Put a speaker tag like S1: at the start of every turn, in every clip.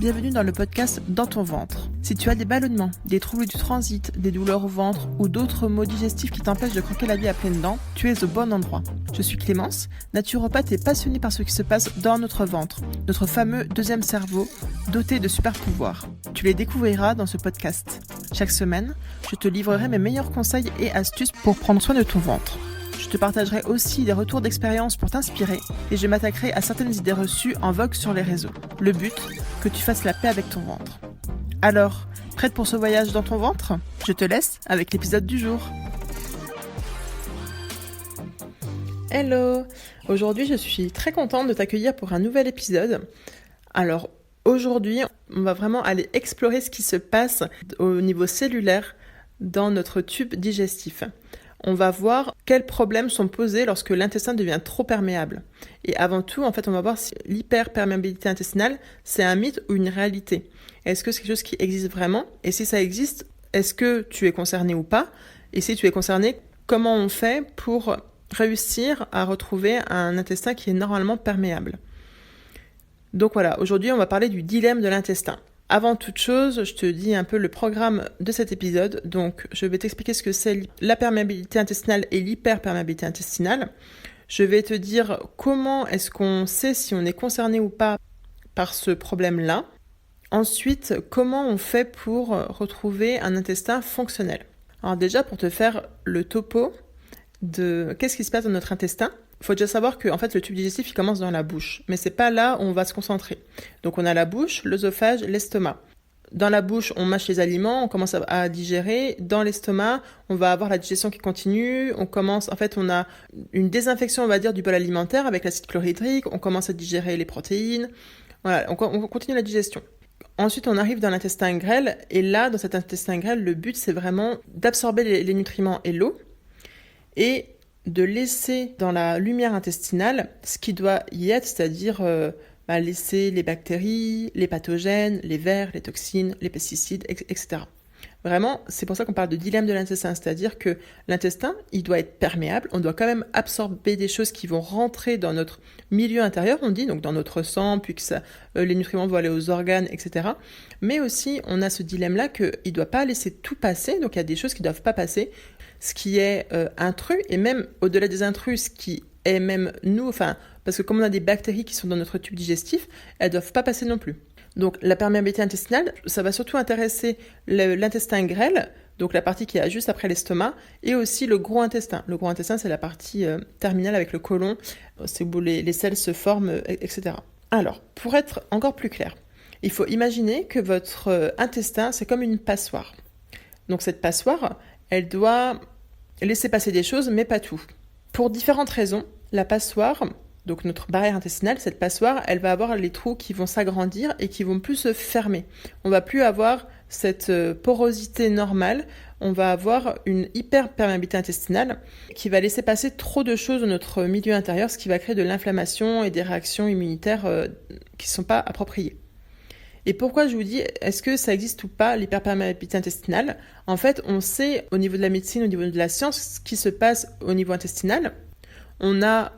S1: Bienvenue dans le podcast Dans ton ventre. Si tu as des ballonnements, des troubles du transit, des douleurs au ventre ou d'autres maux digestifs qui t'empêchent de croquer la vie à pleines dents, tu es au bon endroit. Je suis Clémence, naturopathe et passionnée par ce qui se passe dans notre ventre, notre fameux deuxième cerveau, doté de super pouvoirs. Tu les découvriras dans ce podcast. Chaque semaine, je te livrerai mes meilleurs conseils et astuces pour prendre soin de ton ventre. Je te partagerai aussi des retours d'expérience pour t'inspirer et je m'attaquerai à certaines idées reçues en vogue sur les réseaux. Le but, que tu fasses la paix avec ton ventre. Alors, prête pour ce voyage dans ton ventre ? Je te laisse avec l'épisode du jour. Hello ! Aujourd'hui, je suis très contente de t'accueillir pour un nouvel épisode. Alors, aujourd'hui, on va vraiment aller explorer ce qui se passe au niveau cellulaire dans notre tube digestif. On va voir quels problèmes sont posés lorsque l'intestin devient trop perméable. Et avant tout, en fait, on va voir si l'hyperperméabilité intestinale, c'est un mythe ou une réalité. Est-ce que c'est quelque chose qui existe vraiment ? Et si ça existe, est-ce que tu es concerné ou pas ? Et si tu es concerné, comment on fait pour réussir à retrouver un intestin qui est normalement perméable ? Donc voilà, aujourd'hui, on va parler du dilemme de l'intestin. Avant toute chose, je te dis un peu le programme de cet épisode. Donc, je vais t'expliquer ce que c'est la perméabilité intestinale et l'hyperperméabilité intestinale. Je vais te dire comment est-ce qu'on sait si on est concerné ou pas par ce problème-là. Ensuite, comment on fait pour retrouver un intestin fonctionnel. Alors déjà, pour te faire le topo de qu'est-ce qui se passe dans notre intestin, il faut déjà savoir que en fait, le tube digestif il commence dans la bouche, mais c'est pas là où on va se concentrer. Donc on a la bouche, l'œsophage, l'estomac. Dans la bouche, on mâche les aliments, on commence à digérer. Dans l'estomac, on va avoir la digestion qui continue. On a une désinfection, on va dire, du bol alimentaire avec l'acide chlorhydrique. On commence à digérer les protéines. Voilà, on continue la digestion. Ensuite, on arrive dans l'intestin grêle. Et là, dans cet intestin grêle, le but, c'est vraiment d'absorber les nutriments et l'eau. Et de laisser dans la lumière intestinale ce qui doit y être, c'est-à-dire laisser les bactéries, les pathogènes, les vers, les toxines, les pesticides, etc. Vraiment, c'est pour ça qu'on parle de dilemme de l'intestin, c'est-à-dire que l'intestin, il doit être perméable, on doit quand même absorber des choses qui vont rentrer dans notre milieu intérieur, on dit, donc dans notre sang, puis que les nutriments vont aller aux organes, etc. Mais aussi, on a ce dilemme-là qu'il ne doit pas laisser tout passer, donc il y a des choses qui ne doivent pas passer, ce qui est intrus, et même au-delà des intrus, ce qui est même nous, parce que comme on a des bactéries qui sont dans notre tube digestif, elles ne doivent pas passer non plus. Donc la perméabilité intestinale, ça va surtout intéresser l'intestin grêle, donc la partie qui est juste après l'estomac, et aussi le gros intestin. Le gros intestin, c'est la partie terminale avec le côlon, c'est où les selles se forment, etc. Alors, pour être encore plus clair, il faut imaginer que votre intestin, c'est comme une passoire. Donc cette passoire, elle doit laisser passer des choses, mais pas tout. Pour différentes raisons, la passoire, donc notre barrière intestinale, cette passoire, elle va avoir les trous qui vont s'agrandir et qui vont plus se fermer. On va plus avoir cette porosité normale, on va avoir une hyperperméabilité intestinale qui va laisser passer trop de choses dans notre milieu intérieur, ce qui va créer de l'inflammation et des réactions immunitaires qui ne sont pas appropriées. Et pourquoi je vous dis, est-ce que ça existe ou pas, l'hyperperméabilité intestinale ? En fait, on sait au niveau de la médecine, au niveau de la science, ce qui se passe au niveau intestinal. On a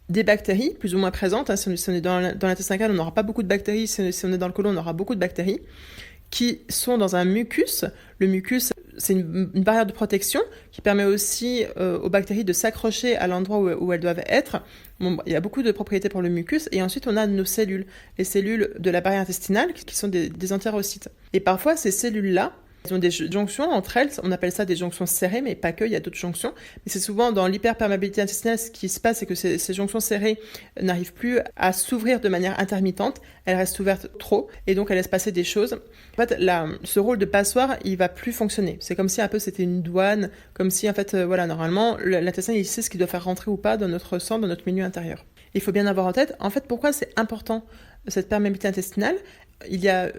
S1: des bactéries plus ou moins présentes. Si on est dans l'intestin grêle, on n'aura pas beaucoup de bactéries. Si on est dans le côlon, on aura beaucoup de bactéries qui sont dans un mucus. Le mucus, c'est une barrière de protection qui permet aussi aux bactéries de s'accrocher à l'endroit où elles doivent être. Bon, il y a beaucoup de propriétés pour le mucus. Et ensuite, on a nos cellules, les cellules de la barrière intestinale qui sont des entérocytes. Et parfois, ces cellules-là, elles ont des jonctions entre elles, on appelle ça des jonctions serrées, mais pas que, il y a d'autres jonctions. Mais c'est souvent dans l'hyperperméabilité intestinale, ce qui se passe, c'est que ces jonctions serrées n'arrivent plus à s'ouvrir de manière intermittente, elles restent ouvertes trop, et donc elles laissent passer des choses. En fait, ce rôle de passoire, il va plus fonctionner. C'est comme si un peu c'était une douane, comme si en fait, normalement, l'intestin, il sait ce qu'il doit faire rentrer ou pas dans notre sang, dans notre milieu intérieur. Il faut bien avoir en tête, en fait, pourquoi c'est important, cette perméabilité intestinale. Il y a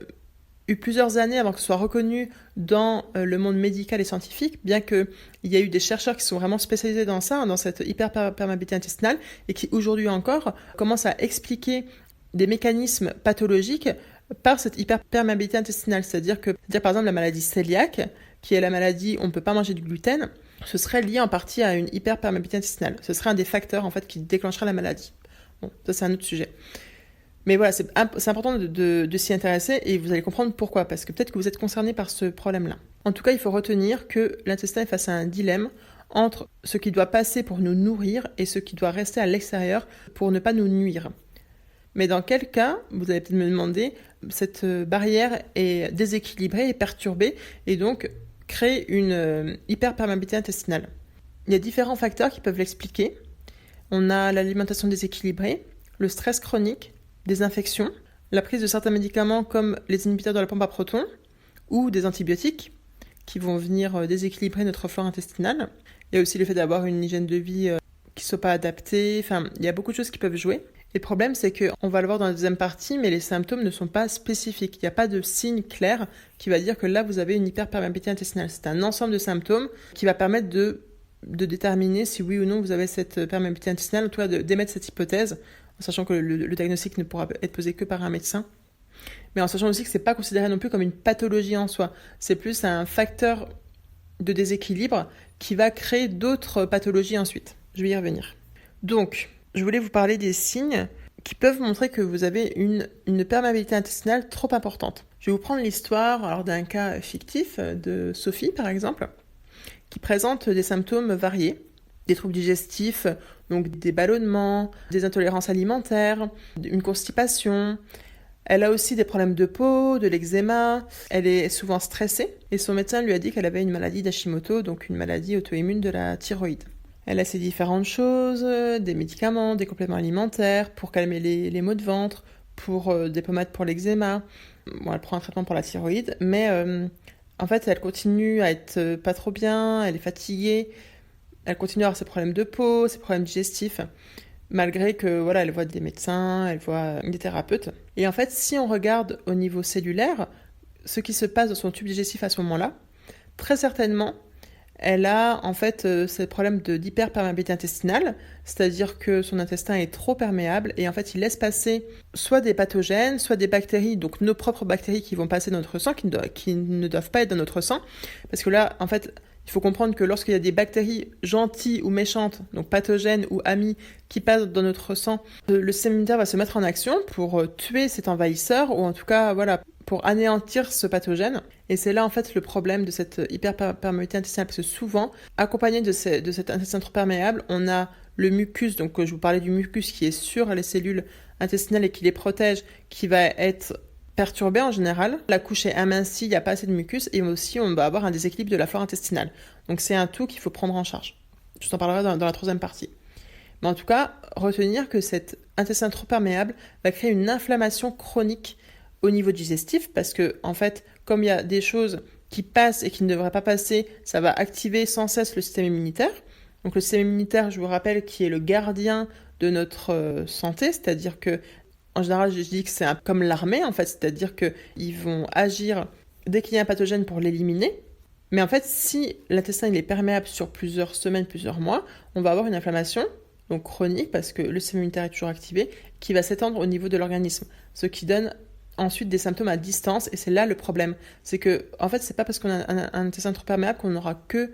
S1: eu plusieurs années avant que ce soit reconnu dans le monde médical et scientifique, bien qu'il y a eu des chercheurs qui sont vraiment spécialisés dans ça, dans cette hyperperméabilité intestinale, et qui aujourd'hui encore commencent à expliquer des mécanismes pathologiques par cette hyperperméabilité intestinale. C'est-à-dire par exemple la maladie cœliaque, qui est la maladie on ne peut pas manger du gluten, ce serait lié en partie à une hyperperméabilité intestinale. Ce serait un des facteurs en fait qui déclencherait la maladie. Bon, ça c'est un autre sujet. Mais voilà, c'est important de s'y intéresser et vous allez comprendre pourquoi, parce que peut-être que vous êtes concerné par ce problème-là. En tout cas, il faut retenir que l'intestin est face à un dilemme entre ce qui doit passer pour nous nourrir et ce qui doit rester à l'extérieur pour ne pas nous nuire. Mais dans quel cas, vous allez peut-être me demander, cette barrière est déséquilibrée et perturbée et donc crée une hyperperméabilité intestinale. Il y a différents facteurs qui peuvent l'expliquer. On a l'alimentation déséquilibrée, le stress chronique, des infections, la prise de certains médicaments comme les inhibiteurs de la pompe à protons ou des antibiotiques qui vont venir déséquilibrer notre flore intestinale. Il y a aussi le fait d'avoir une hygiène de vie qui ne soit pas adaptée. Enfin, il y a beaucoup de choses qui peuvent jouer. Et le problème, c'est qu'on va le voir dans la deuxième partie, mais les symptômes ne sont pas spécifiques. Il n'y a pas de signe clair qui va dire que là, vous avez une hyperperméabilité intestinale. C'est un ensemble de symptômes qui va permettre de déterminer si oui ou non vous avez cette perméabilité intestinale, en tout cas d'émettre cette hypothèse, en sachant que le diagnostic ne pourra être posé que par un médecin. Mais en sachant aussi que ce n'est pas considéré non plus comme une pathologie en soi. C'est plus un facteur de déséquilibre qui va créer d'autres pathologies ensuite. Je vais y revenir. Donc, je voulais vous parler des signes qui peuvent montrer que vous avez une perméabilité intestinale trop importante. Je vais vous prendre l'histoire d'un cas fictif de Sophie, par exemple, qui présente des symptômes variés, des troubles digestifs, donc des ballonnements, des intolérances alimentaires, une constipation. Elle a aussi des problèmes de peau, de l'eczéma, elle est souvent stressée et son médecin lui a dit qu'elle avait une maladie d'Hashimoto, donc une maladie auto-immune de la thyroïde. Elle a ces différentes choses, des médicaments, des compléments alimentaires pour calmer les maux de ventre, pour des pommades pour l'eczéma. Bon, elle prend un traitement pour la thyroïde, mais en fait, elle continue à être pas trop bien, elle est fatiguée, elle continue à avoir ses problèmes de peau, ses problèmes digestifs, malgré que voilà, elle voit des médecins, elle voit des thérapeutes. Et en fait, si on regarde au niveau cellulaire, ce qui se passe dans son tube digestif à ce moment-là, très certainement, elle a en fait ces problèmes d'hyperperméabilité intestinale, c'est-à-dire que son intestin est trop perméable et en fait il laisse passer soit des pathogènes, soit des bactéries, donc nos propres bactéries qui vont passer dans notre sang, qui ne doivent pas être dans notre sang, parce que là en fait il faut comprendre que lorsqu'il y a des bactéries gentilles ou méchantes, donc pathogènes ou amies, qui passent dans notre sang, le système immunitaire va se mettre en action pour tuer cet envahisseur, ou en tout cas voilà, pour anéantir ce pathogène. Et c'est là en fait le problème de cette hyperperméabilité intestinale, parce que souvent, accompagné de cet intestin trop perméable, on a le mucus, donc je vous parlais du mucus qui est sur les cellules intestinales et qui les protège, qui va être perturbé en général. La couche est amincie, il n'y a pas assez de mucus, et aussi on va avoir un déséquilibre de la flore intestinale. Donc c'est un tout qu'il faut prendre en charge. Je t'en parlerai dans la troisième partie. Mais en tout cas, retenir que cet intestin trop perméable va créer une inflammation chronique au niveau digestif, parce que en fait, comme il y a des choses qui passent et qui ne devraient pas passer, ça va activer sans cesse le système immunitaire. Donc le système immunitaire, je vous rappelle, qui est le gardien de notre santé, c'est-à-dire que en général, je dis que c'est comme l'armée, en fait, c'est-à-dire qu'ils vont agir dès qu'il y a un pathogène pour l'éliminer. Mais en fait, si l'intestin il est perméable sur plusieurs semaines, plusieurs mois, on va avoir une inflammation, donc chronique, parce que le système immunitaire est toujours activé, qui va s'étendre au niveau de l'organisme, ce qui donne ensuite des symptômes à distance, et c'est là le problème. C'est que, en fait, c'est pas parce qu'on a un intestin trop perméable qu'on n'aura que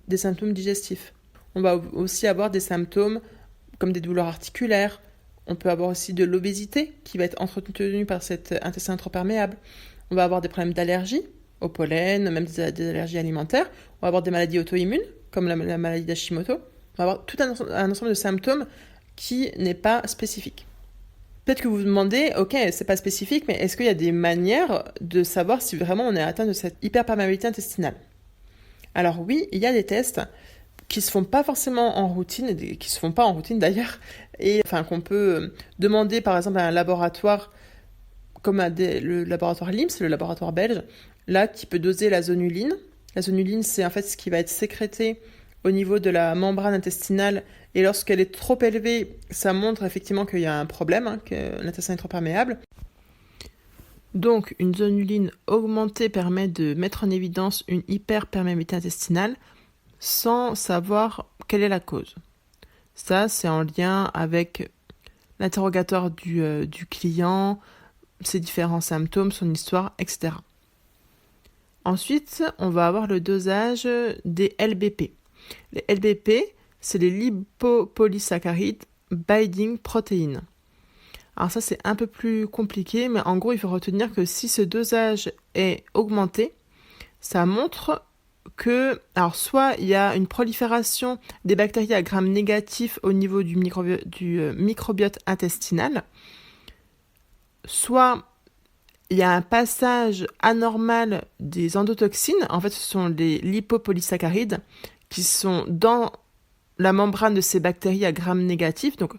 S1: des symptômes digestifs. On va aussi avoir des symptômes comme des douleurs articulaires. On peut avoir aussi de l'obésité qui va être entretenue par cet intestin trop perméable. On va avoir des problèmes d'allergie au pollen, même des allergies alimentaires. On va avoir des maladies auto-immunes, comme la maladie d'Hashimoto. On va avoir tout un ensemble de symptômes qui n'est pas spécifique. Peut-être que vous vous demandez, ok, c'est pas spécifique, mais est-ce qu'il y a des manières de savoir si vraiment on est atteint de cette hyperperméabilité intestinale ? Alors oui, il y a des tests qui se font pas forcément en routine, qui se font pas en routine d'ailleurs, et enfin qu'on peut demander par exemple à un laboratoire comme le laboratoire LIMS, le laboratoire belge, là qui peut doser la zonuline. La zonuline, c'est en fait ce qui va être sécrété au niveau de la membrane intestinale, et lorsqu'elle est trop élevée, ça montre effectivement qu'il y a un problème, que l'intestin est trop perméable. Donc une zonuline augmentée permet de mettre en évidence une hyperperméabilité intestinale sans savoir quelle est la cause. Ça, c'est en lien avec l'interrogatoire du client, ses différents symptômes, son histoire, etc. Ensuite, on va avoir le dosage des LBP. Les LBP, c'est les lipopolysaccharides binding proteins. Alors ça, c'est un peu plus compliqué, mais en gros, il faut retenir que si ce dosage est augmenté, ça montre que, alors soit il y a une prolifération des bactéries à Gram négatif au niveau du microbiote intestinal, soit il y a un passage anormal des endotoxines. En fait, ce sont les lipopolysaccharides qui sont dans la membrane de ces bactéries à Gram négatif. Donc,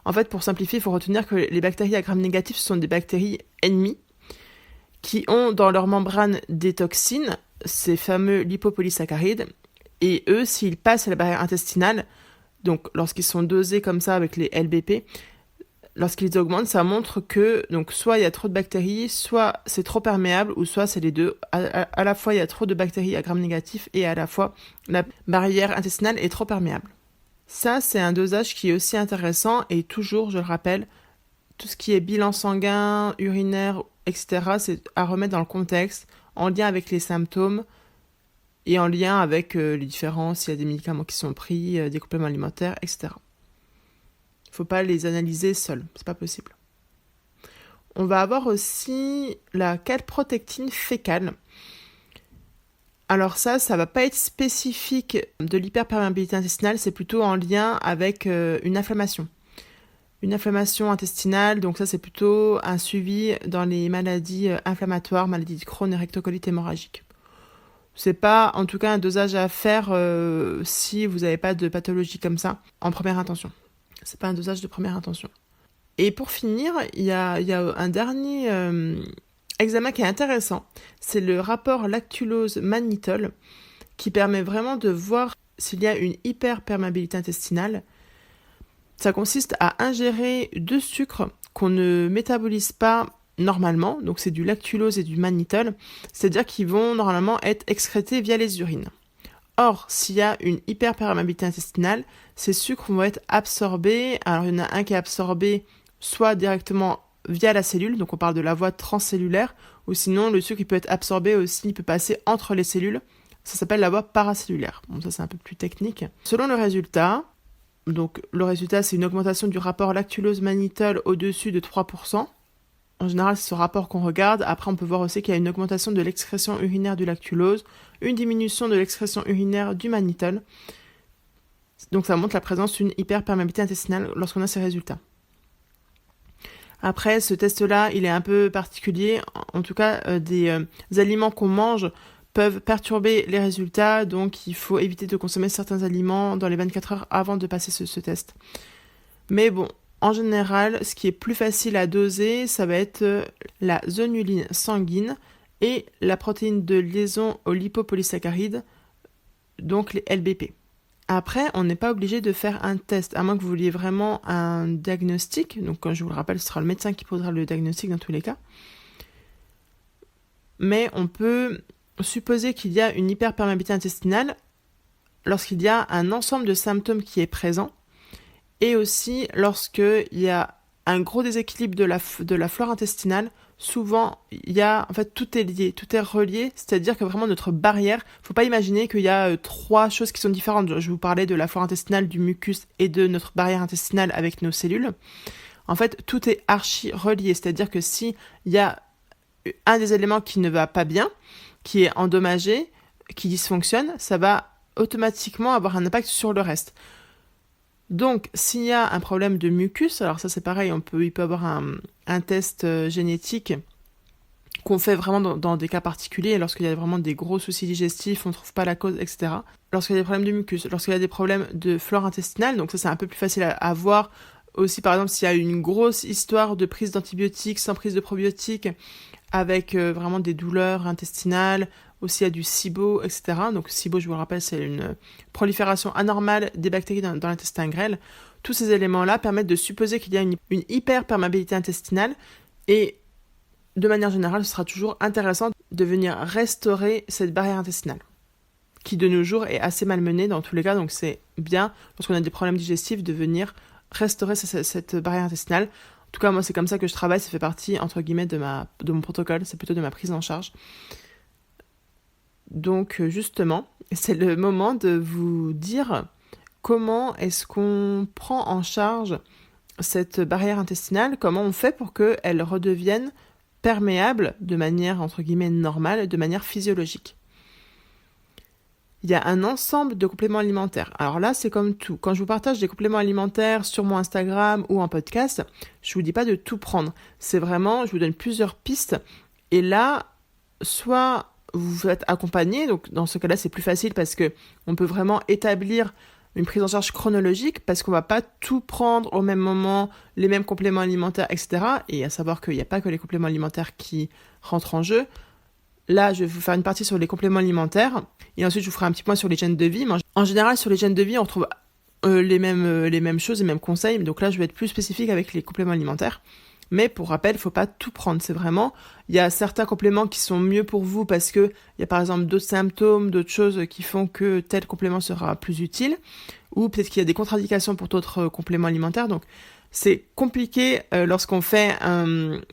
S1: en fait, pour simplifier, il faut retenir que les bactéries à Gram négatif, ce sont des bactéries ennemies qui ont dans leur membrane des toxines, ces fameux lipopolysaccharides, et eux, s'ils passent à la barrière intestinale, donc lorsqu'ils sont dosés comme ça avec les LBP, lorsqu'ils augmentent, ça montre que donc soit il y a trop de bactéries, soit c'est trop perméable, ou soit c'est les deux. À la fois, il y a trop de bactéries à Gram négatif, et à la fois, la barrière intestinale est trop perméable. Ça, c'est un dosage qui est aussi intéressant, et toujours, je le rappelle, tout ce qui est bilan sanguin, urinaire, etc., c'est à remettre dans le contexte, en lien avec les symptômes et en lien avec les différences, s'il y a des médicaments qui sont pris, des compléments alimentaires, etc. Il ne faut pas les analyser seuls, c'est pas possible. On va avoir aussi la calprotectine fécale. Alors ça va pas être spécifique de l'hyperperméabilité intestinale, c'est plutôt en lien avec une inflammation. Une inflammation intestinale, donc ça c'est plutôt un suivi dans les maladies inflammatoires, maladies de Crohn et rectocolite hémorragique. C'est pas en tout cas un dosage à faire si vous n'avez pas de pathologie comme ça en première intention. C'est pas un dosage de première intention. Et pour finir, il y a un dernier examen qui est intéressant. C'est le rapport lactulose-mannitol qui permet vraiment de voir s'il y a une hyperperméabilité intestinale. Ça consiste à ingérer 2 sucres qu'on ne métabolise pas normalement, donc c'est du lactulose et du mannitol, c'est-à-dire qu'ils vont normalement être excrétés via les urines. Or, s'il y a une hyperperméabilité intestinale, ces sucres vont être absorbés. Alors, il y en a un qui est absorbé soit directement via la cellule, donc on parle de la voie transcellulaire, ou sinon le sucre il peut être absorbé aussi, il peut passer entre les cellules, ça s'appelle la voie paracellulaire. Bon, ça c'est un peu plus technique. Selon le résultat, donc le résultat c'est une augmentation du rapport lactulose-mannitol au-dessus de 3%. En général, c'est ce rapport qu'on regarde. Après, on peut voir aussi qu'il y a une augmentation de l'excrétion urinaire du lactulose, une diminution de l'excrétion urinaire du mannitol. Donc ça montre la présence d'une hyperperméabilité intestinale lorsqu'on a ces résultats. Après, ce test-là, il est un peu particulier. En tout cas, des aliments qu'on mange peuvent perturber les résultats. Donc, il faut éviter de consommer certains aliments dans les 24 heures avant de passer ce test. Mais bon, en général, ce qui est plus facile à doser, ça va être la zonuline sanguine et la protéine de liaison aux lipopolysaccharides, donc les LBP. Après, on n'est pas obligé de faire un test, à moins que vous vouliez vraiment un diagnostic. Donc, comme je vous le rappelle, ce sera le médecin qui posera le diagnostic dans tous les cas. Mais on peut supposer qu'il y a une hyperperméabilité intestinale lorsqu'il y a un ensemble de symptômes qui est présent et aussi lorsqu'il y a un gros déséquilibre de la flore intestinale. Souvent, en fait, tout est lié, tout est relié, c'est-à-dire que vraiment notre barrière, faut pas imaginer qu'il y a 3 choses qui sont différentes. Je vous parlais de la flore intestinale, du mucus et de notre barrière intestinale avec nos cellules. En fait, tout est archi relié, c'est-à-dire que s'il y a un des éléments qui ne va pas bien, qui est endommagé, qui dysfonctionne, ça va automatiquement avoir un impact sur le reste. Donc, s'il y a un problème de mucus, alors ça c'est pareil, il peut avoir un test génétique qu'on fait vraiment dans des cas particuliers, lorsqu'il y a vraiment des gros soucis digestifs, on ne trouve pas la cause, etc. Lorsqu'il y a des problèmes de mucus, lorsqu'il y a des problèmes de flore intestinale, donc ça c'est un peu plus facile à voir. Aussi, par exemple, s'il y a une grosse histoire de prise d'antibiotiques sans prise de probiotiques, avec vraiment des douleurs intestinales, aussi il y a du SIBO, etc. Donc SIBO, je vous le rappelle, c'est une prolifération anormale des bactéries dans l'intestin grêle. Tous ces éléments-là permettent de supposer qu'il y a une hyperperméabilité intestinale et de manière générale, ce sera toujours intéressant de venir restaurer cette barrière intestinale qui de nos jours est assez malmenée dans tous les cas, donc c'est bien, lorsqu'on a des problèmes digestifs, de venir restaurer cette barrière intestinale. En tout cas, moi, c'est comme ça que je travaille, ça fait partie, entre guillemets, de mon protocole, c'est plutôt de ma prise en charge. Donc, justement, c'est le moment de vous dire comment est-ce qu'on prend en charge cette barrière intestinale, comment on fait pour qu'elle redevienne perméable de manière, entre guillemets, normale, de manière physiologique. Il y a un ensemble de compléments alimentaires. Alors là, c'est comme tout. Quand je vous partage des compléments alimentaires sur mon Instagram ou en podcast, je vous dis pas de tout prendre. C'est vraiment, je vous donne plusieurs pistes. Et là, soit vous êtes accompagné, donc dans ce cas-là, c'est plus facile parce que on peut vraiment établir une prise en charge chronologique parce qu'on va pas tout prendre au même moment, les mêmes compléments alimentaires, etc. Et à savoir qu'il n'y a pas que les compléments alimentaires qui rentrent en jeu. Là, je vais vous faire une partie sur les compléments alimentaires et ensuite je vous ferai un petit point sur l'hygiène de vie. En général, sur l'hygiène de vie, on retrouve les mêmes choses, les mêmes conseils. Donc là, je vais être plus spécifique avec les compléments alimentaires. Mais pour rappel, il ne faut pas tout prendre. C'est vraiment, il y a certains compléments qui sont mieux pour vous parce que il y a par exemple d'autres symptômes, d'autres choses qui font que tel complément sera plus utile. Ou peut-être qu'il y a des contre-indications pour d'autres compléments alimentaires. Donc c'est compliqué lorsqu'on fait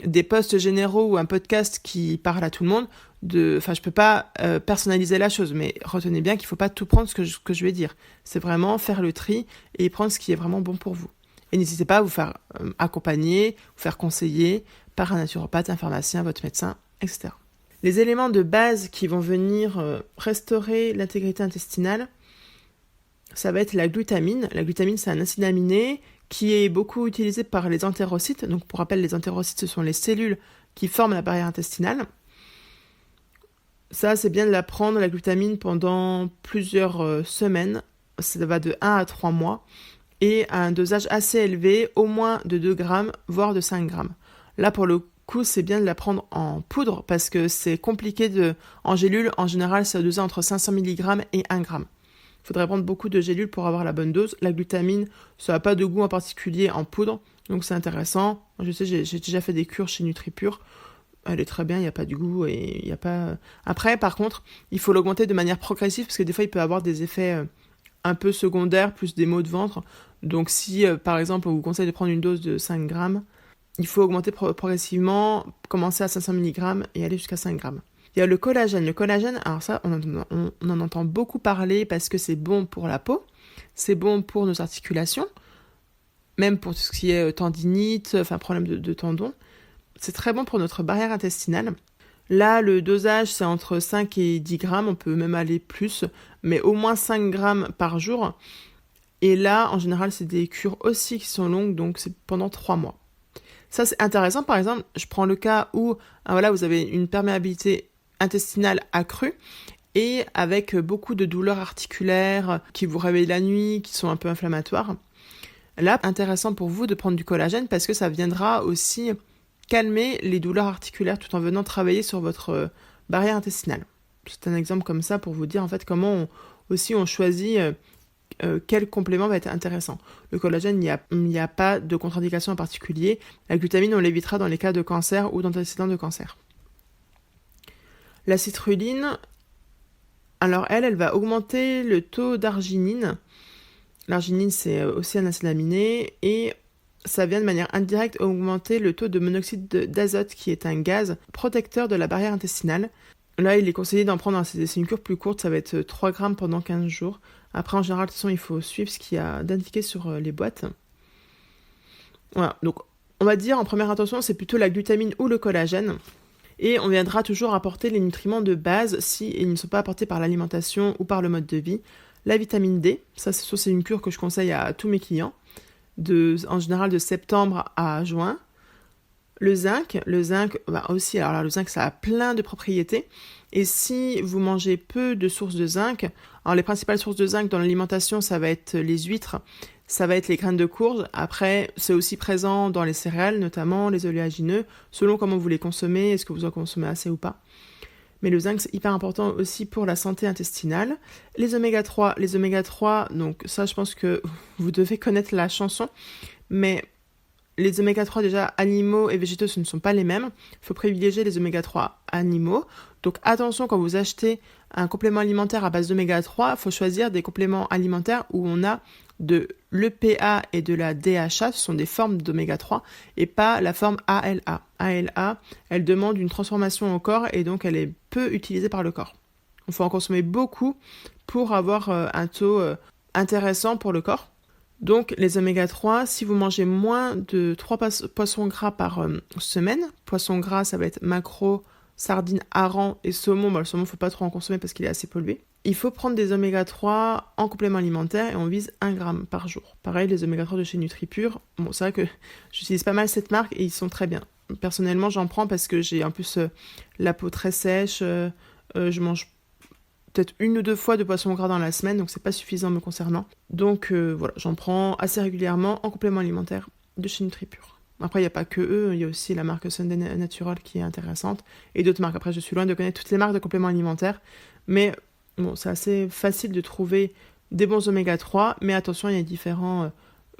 S1: des posts généraux ou un podcast qui parle à tout le monde. Je peux pas personnaliser la chose, mais retenez bien qu'il faut pas tout prendre ce que je vais dire. C'est vraiment faire le tri et prendre ce qui est vraiment bon pour vous. Et n'hésitez pas à vous faire accompagner, vous faire conseiller par un naturopathe, un pharmacien, votre médecin, etc. Les éléments de base qui vont venir restaurer l'intégrité intestinale, ça va être la glutamine. La glutamine, c'est un acide aminé qui est beaucoup utilisé par les entérocytes. Donc pour rappel, les entérocytes, ce sont les cellules qui forment la barrière intestinale. Ça, c'est bien de la prendre, la glutamine, pendant plusieurs semaines. Ça va de 1 à 3 mois. Et à un dosage assez élevé, au moins de 2 grammes, voire de 5 grammes. Là, pour le coup, c'est bien de la prendre en poudre parce que c'est compliqué en gélule. En général, c'est dosé entre 500 mg et 1 gramme. Il faudrait prendre beaucoup de gélules pour avoir la bonne dose. La glutamine, ça n'a pas de goût en particulier en poudre, donc c'est intéressant. Je sais, j'ai déjà fait des cures chez NutriPure. Elle est très bien, il n'y a pas de goût et il n'y a pas... Après, par contre, il faut l'augmenter de manière progressive parce que des fois, il peut avoir des effets un peu secondaires, plus des maux de ventre. Donc si, par exemple, on vous conseille de prendre une dose de 5 grammes, il faut augmenter progressivement, commencer à 500 mg et aller jusqu'à 5 grammes. Il y a le collagène. Le collagène, alors ça, on en entend beaucoup parler parce que c'est bon pour la peau, c'est bon pour nos articulations, même pour tout ce qui est tendinite, problème de tendons. C'est très bon pour notre barrière intestinale. Là, le dosage, c'est entre 5 et 10 grammes, on peut même aller plus, mais au moins 5 grammes par jour. Et là, en général, c'est des cures aussi qui sont longues, donc c'est pendant 3 mois. Ça, c'est intéressant. Par exemple, je prends le cas où vous avez une perméabilité intestinale accrue et avec beaucoup de douleurs articulaires qui vous réveillent la nuit, qui sont un peu inflammatoires. Là, intéressant pour vous de prendre du collagène parce que ça viendra aussi calmer les douleurs articulaires tout en venant travailler sur votre barrière intestinale. C'est un exemple comme ça pour vous dire en fait comment on choisit quel complément va être intéressant. Le collagène, il n'y a pas de contre-indication en particulier. La glutamine, on l'évitera dans les cas de cancer ou d'antécédents de cancer. La citrulline, alors elle va augmenter le taux d'arginine. L'arginine, c'est aussi un acide aminé et ça vient de manière indirecte augmenter le taux de monoxyde d'azote qui est un gaz protecteur de la barrière intestinale. Là, il est conseillé d'en prendre, c'est une cure plus courte, ça va être 3 grammes pendant 15 jours. Après, en général, de toute façon, il faut suivre ce qu'il y a d'indiqué sur les boîtes. Voilà, donc on va dire en première intention, c'est plutôt la glutamine ou le collagène. Et on viendra toujours apporter les nutriments de base si ils ne sont pas apportés par l'alimentation ou par le mode de vie. La vitamine D, ça c'est une cure que je conseille à tous mes clients, en général de septembre à juin. Le zinc aussi, alors là, le zinc ça a plein de propriétés. Et si vous mangez peu de sources de zinc, alors les principales sources de zinc dans l'alimentation, ça va être les huîtres, ça va être les graines de courge. Après, c'est aussi présent dans les céréales, notamment les oléagineux, selon comment vous les consommez, est-ce que vous en consommez assez ou pas. Mais le zinc, c'est hyper important aussi pour la santé intestinale. Les oméga 3, donc ça, je pense que vous devez connaître la chanson, mais les oméga 3 déjà animaux et végétaux, ce ne sont pas les mêmes. Il faut privilégier les oméga 3 animaux. Donc attention, quand vous achetez un complément alimentaire à base d'oméga 3, il faut choisir des compléments alimentaires où on a de l'EPA et de la DHA, ce sont des formes d'oméga 3, et pas la forme ALA. ALA, elle demande une transformation au corps et donc elle est peu utilisée par le corps. Il faut en consommer beaucoup pour avoir un taux intéressant pour le corps. Donc les oméga 3, si vous mangez moins de 3 poissons gras par semaine, poissons gras ça va être maquereau, sardines, harengs et saumon. Le saumon, il ne faut pas trop en consommer parce qu'il est assez pollué. Il faut prendre des oméga 3 en complément alimentaire et on vise 1 gramme par jour. Pareil, les oméga 3 de chez NutriPure, c'est vrai que j'utilise pas mal cette marque et ils sont très bien. Personnellement, j'en prends parce que j'ai en plus la peau très sèche, je mange peut-être 1 ou 2 fois de poisson gras dans la semaine, donc c'est pas suffisant me concernant. Donc voilà, j'en prends assez régulièrement en complément alimentaire de chez NutriPure. Après, il n'y a pas que eux, il y a aussi la marque Sunday Natural qui est intéressante, et d'autres marques. Après, je suis loin de connaître toutes les marques de compléments alimentaires, mais c'est assez facile de trouver des bons oméga 3, mais attention, il y a différents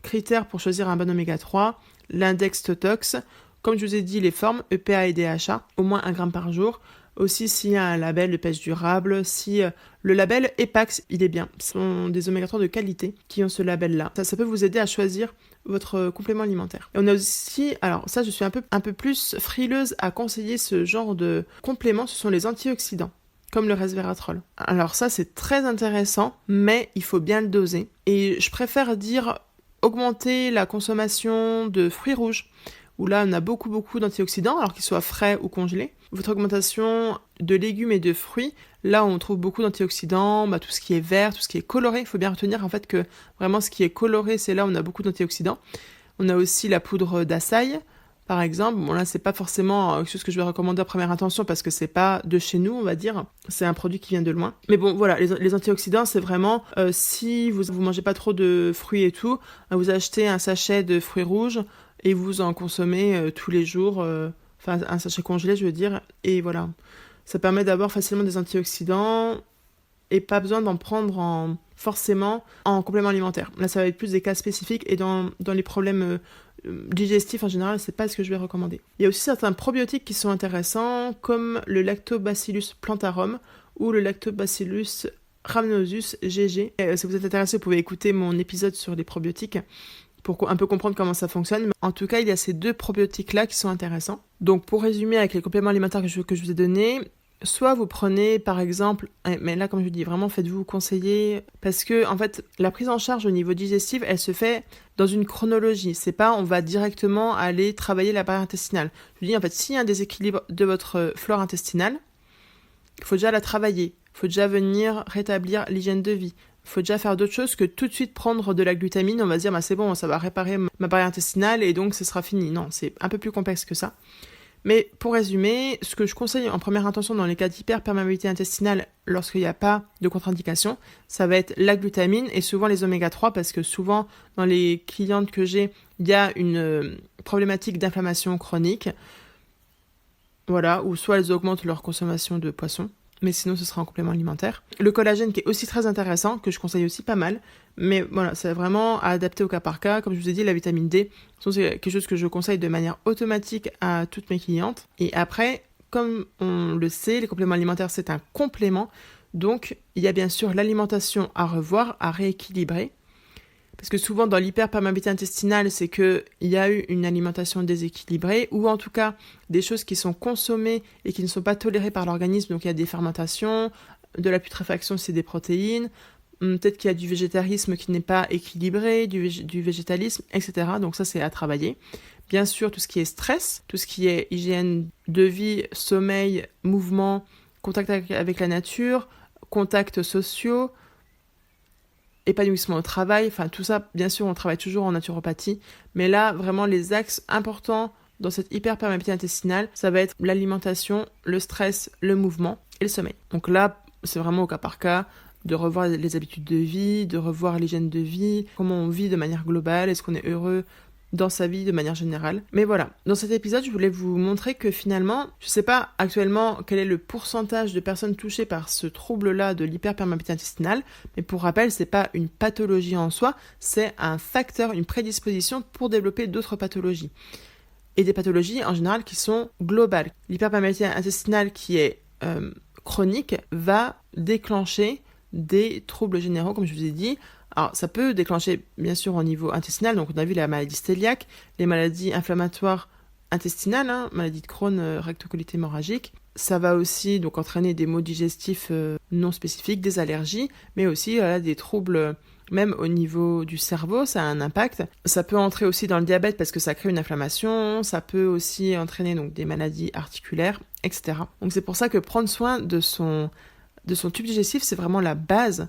S1: critères pour choisir un bon oméga 3. L'index Totox, comme je vous ai dit, les formes EPA et DHA, au moins 1 gramme par jour. Aussi, s'il y a un label de pêche durable, si le label EPAX, il est bien. Ce sont des oméga 3 de qualité qui ont ce label-là. Ça peut vous aider à choisir votre complément alimentaire. Et on a aussi, alors ça, je suis un peu plus frileuse à conseiller ce genre de compléments, ce sont les antioxydants, comme le resveratrol. Alors ça, c'est très intéressant, mais il faut bien le doser. Et je préfère dire augmenter la consommation de fruits rouges, où là, on a beaucoup d'antioxydants, alors qu'ils soient frais ou congelés. Votre augmentation de légumes et de fruits, là, on trouve beaucoup d'antioxydants, tout ce qui est vert, tout ce qui est coloré. Il faut bien retenir, en fait, que vraiment, ce qui est coloré, c'est là où on a beaucoup d'antioxydants. On a aussi la poudre d'açaï, par exemple. Là, c'est pas forcément quelque chose que je vais recommander à première intention, parce que c'est pas de chez nous, on va dire. C'est un produit qui vient de loin. Mais bon, voilà, les antioxydants, c'est vraiment, si vous mangez pas trop de fruits et tout, vous achetez un sachet de fruits rouges, et vous en consommez tous les jours, un sachet congelé je veux dire, et voilà. Ça permet d'avoir facilement des antioxydants et pas besoin d'en prendre forcément en complément alimentaire. Là ça va être plus des cas spécifiques et dans les problèmes digestifs en général, c'est pas ce que je vais recommander. Il y a aussi certains probiotiques qui sont intéressants comme le Lactobacillus plantarum ou le Lactobacillus rhamnosus GG. Si vous êtes intéressé, vous pouvez écouter mon épisode sur les probiotiques pour un peu comprendre comment ça fonctionne. Mais en tout cas, il y a ces 2 probiotiques-là qui sont intéressants. Donc, pour résumer avec les compléments alimentaires que je vous ai donnés, soit vous prenez, par exemple, mais là, comme je dis, vraiment, faites-vous conseiller, parce que, en fait, la prise en charge au niveau digestif, elle se fait dans une chronologie. C'est pas, on va directement aller travailler la barrière intestinale. Je vous dis, en fait, s'il y a un déséquilibre de votre flore intestinale, il faut déjà la travailler. Il faut déjà venir rétablir l'hygiène de vie. Il faut déjà faire d'autres choses que tout de suite prendre de la glutamine. On va se dire, c'est bon, ça va réparer ma barrière intestinale et donc ce sera fini. Non, c'est un peu plus complexe que ça. Mais pour résumer, ce que je conseille en première intention dans les cas d'hyperperméabilité intestinale lorsqu'il n'y a pas de contre-indication, ça va être la glutamine et souvent les oméga 3 parce que souvent dans les clientes que j'ai, il y a une problématique d'inflammation chronique. Voilà, ou soit elles augmentent leur consommation de poisson, mais sinon ce sera en complément alimentaire. Le collagène qui est aussi très intéressant, que je conseille aussi pas mal, mais voilà, c'est vraiment à adapter au cas par cas. Comme je vous ai dit, la vitamine D, c'est quelque chose que je conseille de manière automatique à toutes mes clientes. Et après, comme on le sait, les compléments alimentaires c'est un complément, donc il y a bien sûr l'alimentation à revoir, à rééquilibrer. Parce que souvent dans l'hyperperméabilité intestinale, c'est qu'il y a eu une alimentation déséquilibrée ou en tout cas des choses qui sont consommées et qui ne sont pas tolérées par l'organisme. Donc il y a des fermentations, de la putréfaction, c'est des protéines. Peut-être qu'il y a du végétarisme qui n'est pas équilibré, du végétalisme, etc. Donc ça, c'est à travailler. Bien sûr, tout ce qui est stress, tout ce qui est hygiène de vie, sommeil, mouvement, contact avec la nature, contacts sociaux, épanouissement au travail, tout ça, bien sûr, on travaille toujours en naturopathie, mais là, vraiment, les axes importants dans cette hyperperméabilité intestinale, ça va être l'alimentation, le stress, le mouvement et le sommeil. Donc là, c'est vraiment au cas par cas de revoir les habitudes de vie, de revoir l'hygiène de vie, comment on vit de manière globale, est-ce qu'on est heureux dans sa vie de manière générale. Mais voilà, dans cet épisode, je voulais vous montrer que finalement, je sais pas actuellement quel est le pourcentage de personnes touchées par ce trouble-là de l'hyperperméabilité intestinale, mais pour rappel, c'est pas une pathologie en soi, c'est un facteur, une prédisposition pour développer d'autres pathologies. Et des pathologies en général qui sont globales. L'hyperperméabilité intestinale qui est chronique va déclencher des troubles généraux, comme je vous ai dit. Alors, ça peut déclencher, bien sûr, au niveau intestinal. Donc, on a vu la maladie cœliaque, les maladies inflammatoires intestinales, maladie de Crohn, rectocolite hémorragique. Ça va aussi donc entraîner des maux digestifs non spécifiques, des allergies, mais aussi des troubles Même au niveau du cerveau, ça a un impact. Ça peut entrer aussi dans le diabète parce que ça crée une inflammation, ça peut aussi entraîner donc des maladies articulaires, etc. Donc c'est pour ça que prendre soin de son tube digestif, c'est vraiment la base.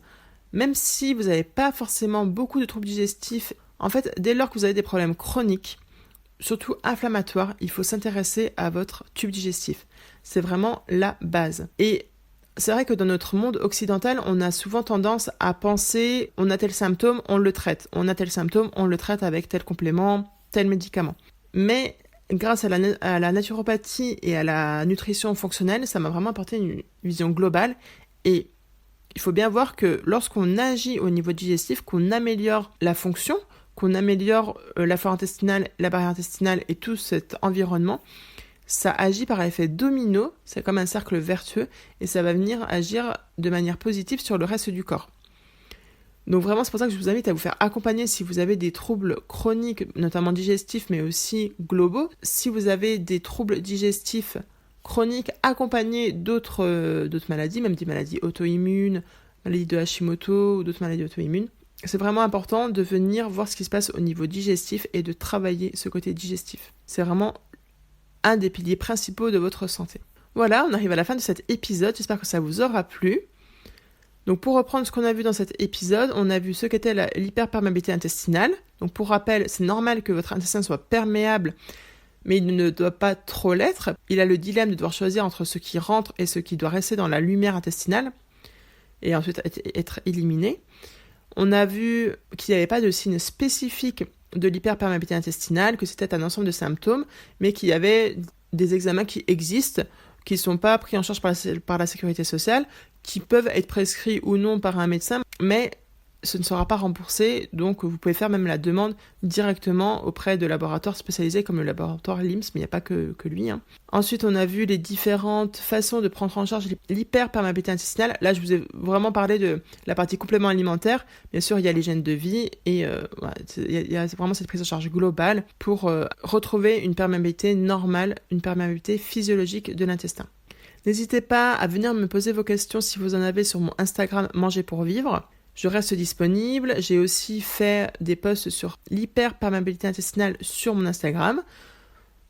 S1: Même si vous n'avez pas forcément beaucoup de troubles digestifs, en fait, dès lors que vous avez des problèmes chroniques, surtout inflammatoires, il faut s'intéresser à votre tube digestif. C'est vraiment la base. Et c'est vrai que dans notre monde occidental, on a souvent tendance à penser on a tel symptôme, on le traite. On a tel symptôme, on le traite avec tel complément, tel médicament. Mais grâce à la naturopathie et à la nutrition fonctionnelle, ça m'a vraiment apporté une vision globale. Et il faut bien voir que lorsqu'on agit au niveau digestif, qu'on améliore la fonction, qu'on améliore la flore intestinale, la barrière intestinale et tout cet environnement, ça agit par effet domino, c'est comme un cercle vertueux, et ça va venir agir de manière positive sur le reste du corps. Donc vraiment, c'est pour ça que je vous invite à vous faire accompagner si vous avez des troubles chroniques, notamment digestifs, mais aussi globaux. Si vous avez des troubles digestifs chroniques accompagnés d'autres maladies, même des maladies auto-immunes, maladies de Hashimoto ou d'autres maladies auto-immunes, c'est vraiment important de venir voir ce qui se passe au niveau digestif et de travailler ce côté digestif. C'est vraiment un des piliers principaux de votre santé. Voilà, on arrive à la fin de cet épisode, j'espère que ça vous aura plu. Donc pour reprendre ce qu'on a vu dans cet épisode, on a vu ce qu'était l'hyperperméabilité intestinale. Donc pour rappel, c'est normal que votre intestin soit perméable, mais il ne doit pas trop l'être. Il a le dilemme de devoir choisir entre ce qui rentre et ce qui doit rester dans la lumière intestinale, et ensuite être éliminé. On a vu qu'il n'y avait pas de signe spécifique de l'hyperperméabilité intestinale, que c'était un ensemble de symptômes, mais qu'il y avait des examens qui existent, qui ne sont pas pris en charge par la sécurité sociale, qui peuvent être prescrits ou non par un médecin, mais ce ne sera pas remboursé, donc vous pouvez faire même la demande directement auprès de laboratoires spécialisés comme le laboratoire LIMS, mais il n'y a pas que lui. Ensuite, on a vu les différentes façons de prendre en charge l'hyperperméabilité intestinale. Là, je vous ai vraiment parlé de la partie complément alimentaire. Bien sûr, il y a l'hygiène de vie et il y a vraiment cette prise en charge globale pour retrouver une perméabilité normale, une perméabilité physiologique de l'intestin. N'hésitez pas à venir me poser vos questions si vous en avez sur mon Instagram Manger pour vivre. Je reste disponible. J'ai aussi fait des posts sur l'hyperperméabilité intestinale sur mon Instagram.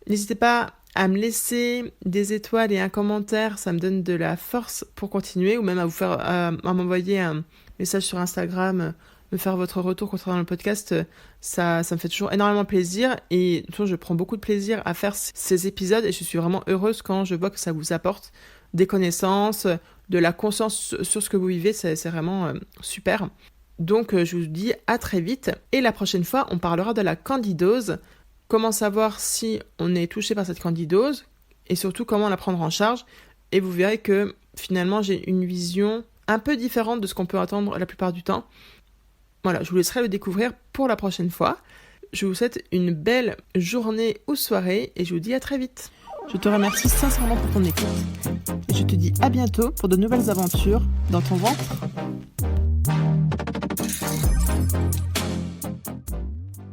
S1: N'hésitez pas à me laisser des étoiles et un commentaire, ça me donne de la force pour continuer, ou même à m'envoyer un message sur Instagram, me faire votre retour concernant le podcast. Ça me fait toujours énormément plaisir et toujours je prends beaucoup de plaisir à faire ces épisodes et je suis vraiment heureuse quand je vois que ça vous apporte des connaissances, de la conscience sur ce que vous vivez, c'est vraiment super. Donc je vous dis à très vite et la prochaine fois on parlera de la candidose, comment savoir si on est touché par cette candidose et surtout comment la prendre en charge, et vous verrez que finalement j'ai une vision un peu différente de ce qu'on peut attendre la plupart du temps. Voilà, je vous laisserai le découvrir pour la prochaine fois. Je vous souhaite une belle journée ou soirée et je vous dis à très vite. Je te remercie sincèrement pour ton écoute. Et je te dis à bientôt pour de nouvelles aventures dans ton ventre.